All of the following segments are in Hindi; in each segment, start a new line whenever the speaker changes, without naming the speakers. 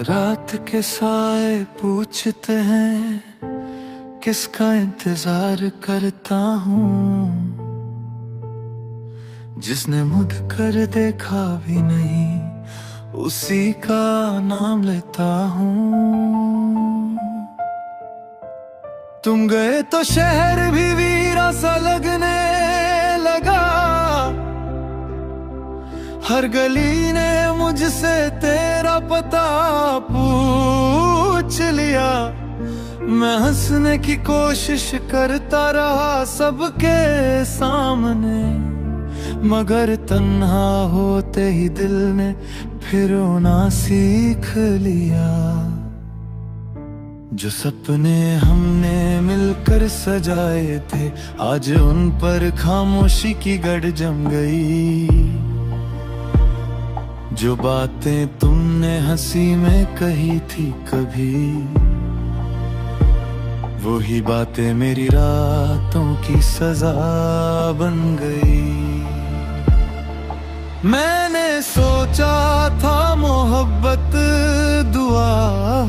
रात के साए पूछते हैं किसका इंतजार करता हूँ, जिसने मुड़ कर देखा भी नहीं उसी का नाम लेता हूँ। तुम गए तो शहर भी वीरा सा लगने लगा, हर गली ने मुझसे तेरा पता पूछ लिया। मैं हंसने की कोशिश करता रहा सबके सामने, मगर तन्हा होते ही दिल ने फिर रोना सीख लिया। जो सपने हमने मिलकर सजाए थे आज उन पर खामोशी की गड़ जम गई। जो बातें तुमने हंसी में कही थी कभी, वही बातें मेरी रातों की सजा बन गई। मैंने सोचा था मोहब्बत दुआ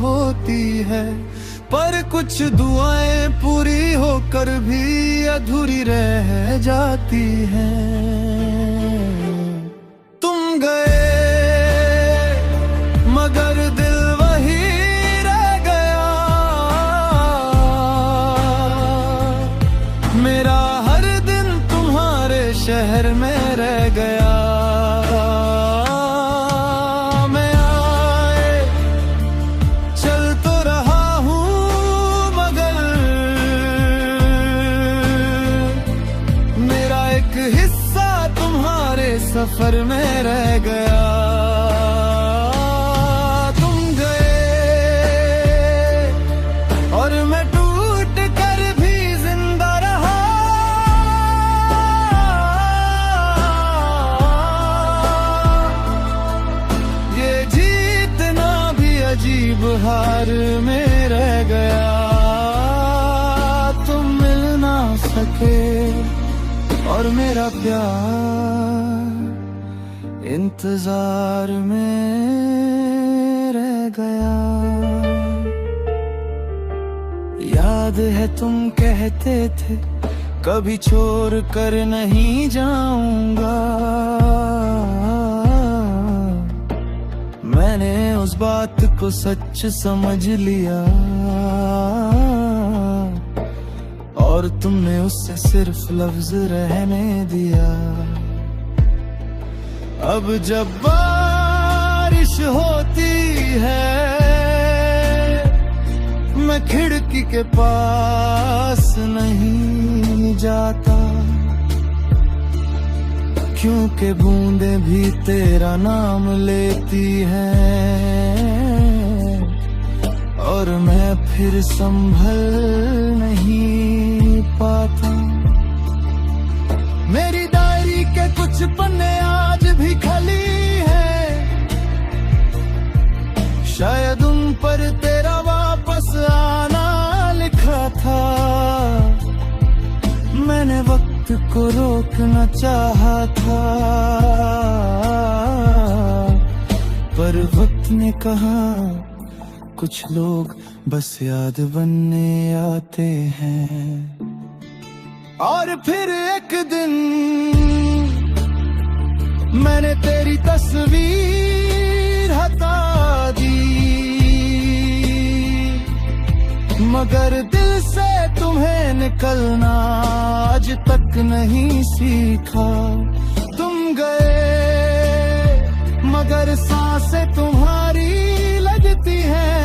होती है, पर कुछ दुआएं पूरी होकर भी अधूरी रह जाती हैं। तुम गए मगर दिल वही रह गया, मेरा हर दिन तुम्हारे शहर में रह गया। मैं आए चल तो रहा हूँ मगर मेरा एक हिस्सा तुम्हारे सफर में रह गया। अजीब हार में रह गया, तुम मिल ना सके और मेरा प्यार इंतजार में रह गया। याद है तुम कहते थे कभी छोड़ कर नहीं जाऊंगा, मैंने उस बात को सच समझ लिया और तुमने उससे सिर्फ लफ्ज रहने दिया। अब जब बारिश होती है मैं खिड़की के पास नहीं जाता, क्योंकि बूंदें भी तेरा नाम लेती हैं और मैं फिर संभल नहीं पाता। मेरी डायरी के कुछ पन्ने आज भी खाली हैं, शायद उन पर तेरा वापस आना लिखा था। मैंने वक्त को रोकना चाहा था पर वक्त ने कहा कुछ लोग बस याद बनने आते हैं। और फिर एक दिन मैंने तेरी तस्वीर हटा दी, मगर दिल से तुम्हें निकलना आज तक नहीं सीखा। तुम गए मगर सांसें तुम्हारी लगती हैं,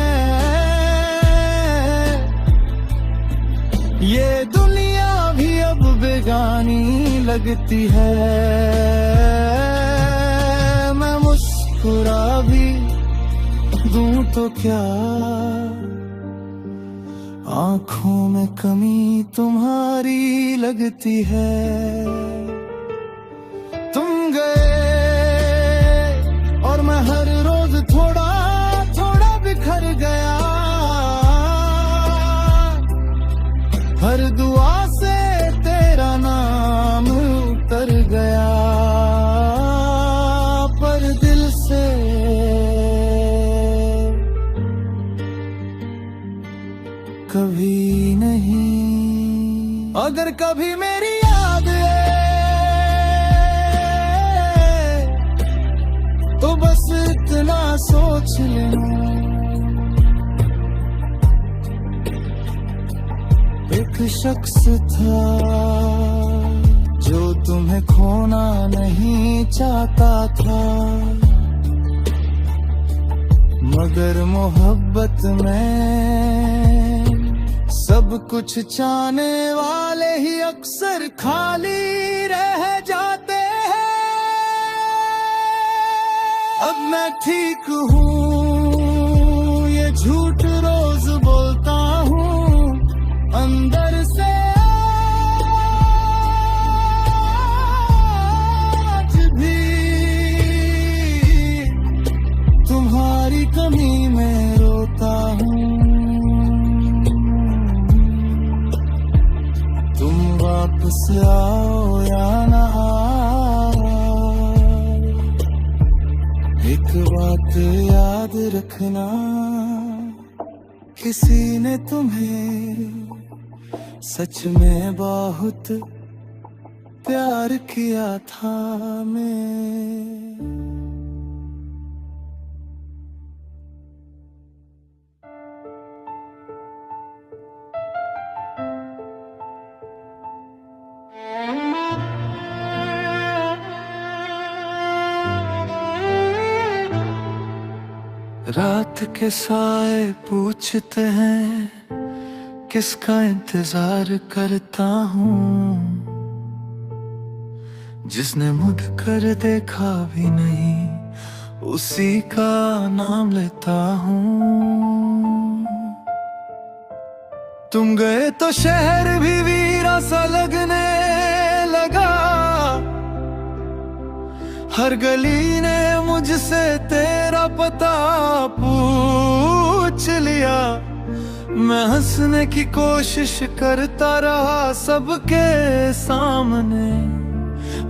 ये दुनिया भी अब बेगानी लगती है। मैं मुस्कुरा भी दूं तो क्या, आँखों में कमी तुम्हारी लगती है। तुम गए और मैं हर रोज थोड़ा थोड़ा बिखर गया, हर दुआ से तेरा नाम उतर गया, पर दिल से कभी नहीं। अगर कभी मेरी याद है तो बस इतना सोच लेना, एक शख्स था जो तुम्हें खोना नहीं चाहता था, मगर मोहब्बत में सब कुछ चाहने वाले ही अक्सर खाली रह जाते हैं। अब मैं ठीक हूँ, ये झूठ रोज बोलता हूँ अंदर से, आज भी तुम्हारी कमी में रोता हूँ। तुम वापस आओ या ना आओ, एक बात याद रखना, किसी ने तुम्हें सच में बहुत प्यार किया था। मैं रात के साए पूछते हैं किसका इंतजार करता हूँ, जिसने मुड़ कर देखा भी नहीं उसी का नाम लेता हूँ। तुम गए तो शहर भी वीरा सा लगने लगा, हर गली ने मुझसे तेरा पता पूछ लिया। मैं हंसने की कोशिश करता रहा सबके सामने,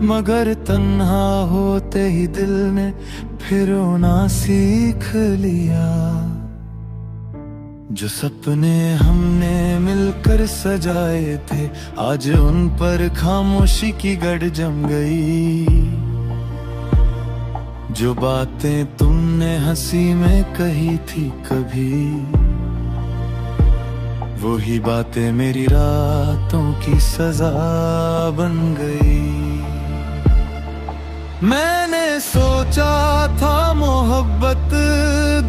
मगर तन्हा होते ही दिल ने फिर रोना सीख लिया। जो सपने हमने मिलकर सजाए थे आज उन पर खामोशी की गड़ जम गई। जो बातें तुमने हंसी में कही थी कभी, वही बातें मेरी रातों की सजा बन गई। मैंने सोचा था मोहब्बत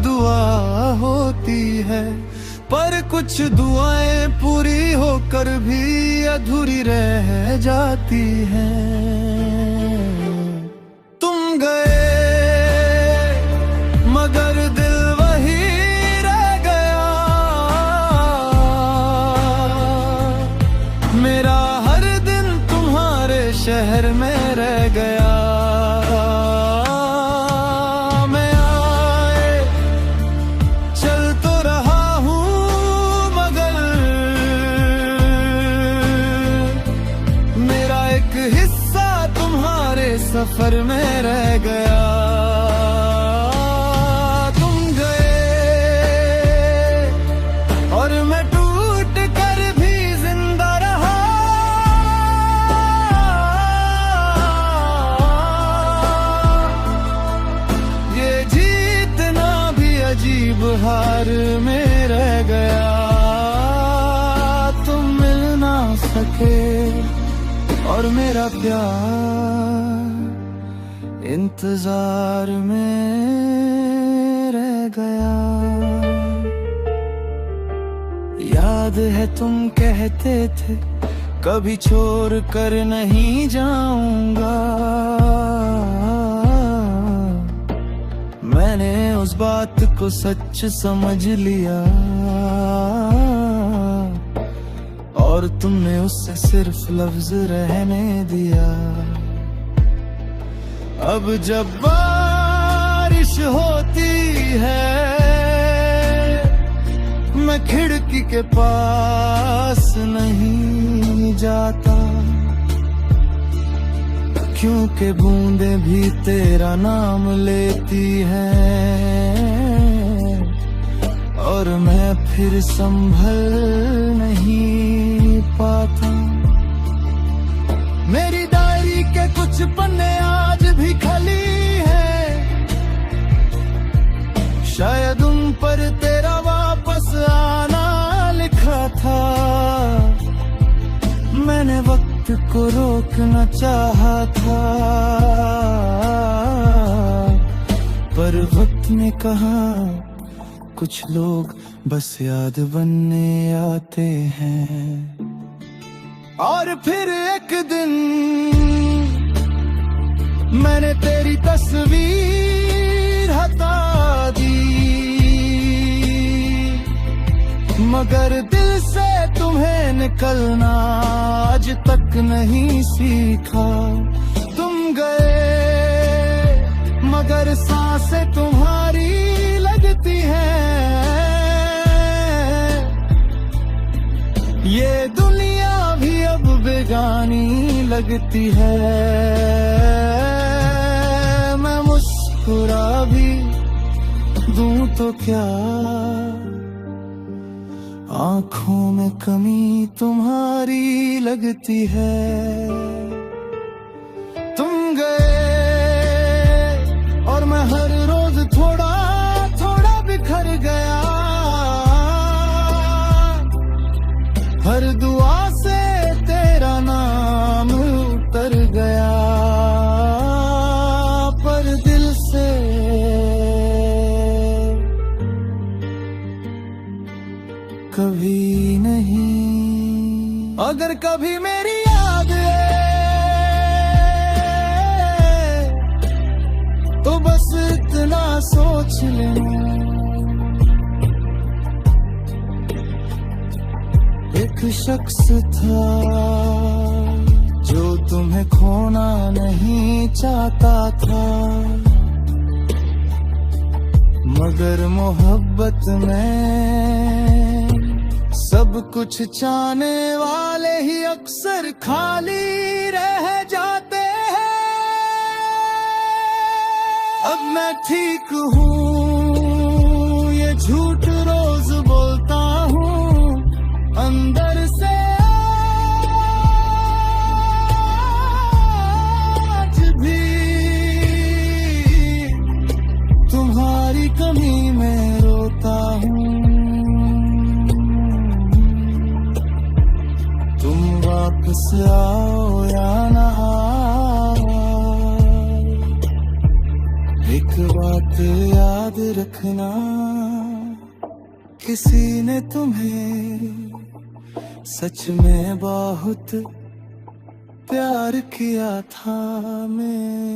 दुआ होती है, पर कुछ दुआएं पूरी होकर भी अधूरी रह जाती हैं। तुम गए मगर दिल वही रह गया, मेरा हर दिन तुम्हारे शहर में रह गया। मैं आए चल तो रहा हूँ मगर मेरा एक हिस्सा तुम्हारे सफर में रह गया। हार में रह गया, तुम मिल ना सके और मेरा प्यार इंतजार में रह गया। याद है तुम कहते थे कभी छोड़ कर नहीं जाऊंगा, मैंने उस बात को सच समझ लिया और तुमने उससे सिर्फ लफ्ज रहने दिया। अब जब बारिश होती है मैं खिड़की के पास नहीं जाता, क्योंकि बूंदे भी तेरा नाम लेती हैं और मैं फिर संभल नहीं पाता। मेरी डायरी के कुछ पन्ने आज भी खाली है, शायद उन पर तेरा वापस आना लिखा था। मैंने वक्त को रोकना चाहा था, पर वक्त ने कहा कुछ लोग बस याद बनने आते हैं। और फिर एक दिन मैंने तेरी तस्वीर हटा दी, मगर दिल से तुम्हें निकलना आज तक नहीं सीखा। तुम गए मगर सांसें तुम्हारी लगती हैं, ये दुनिया भी अब बेगानी लगती है। मैं मुस्कुरा भी दूं तो क्या, आंखों में कमी तुम्हारी लगती है। तुम गए और मैं हर रोज थोड़ा थोड़ा बिखर गया, हर दुआ से तेरा नाम उतर गया, पर दिल से कभी नहीं। अगर कभी मेरी याद है तो बस इतना सोच लेना, एक शख्स था जो तुम्हें खोना नहीं चाहता था, मगर मोहब्बत में सब कुछ चाहने वाले ही अक्सर खाली रह जाते हैं। अब मैं ठीक हूँ, ये झूठ रोज बोलता हूँ अंदर से, आज भी तुम्हारी कमी में रोता हूँ। तुम वापस आओ या ना आओ, एक बात याद रखना, किसी ने तुम्हें सच में बहुत प्यार किया था। मैं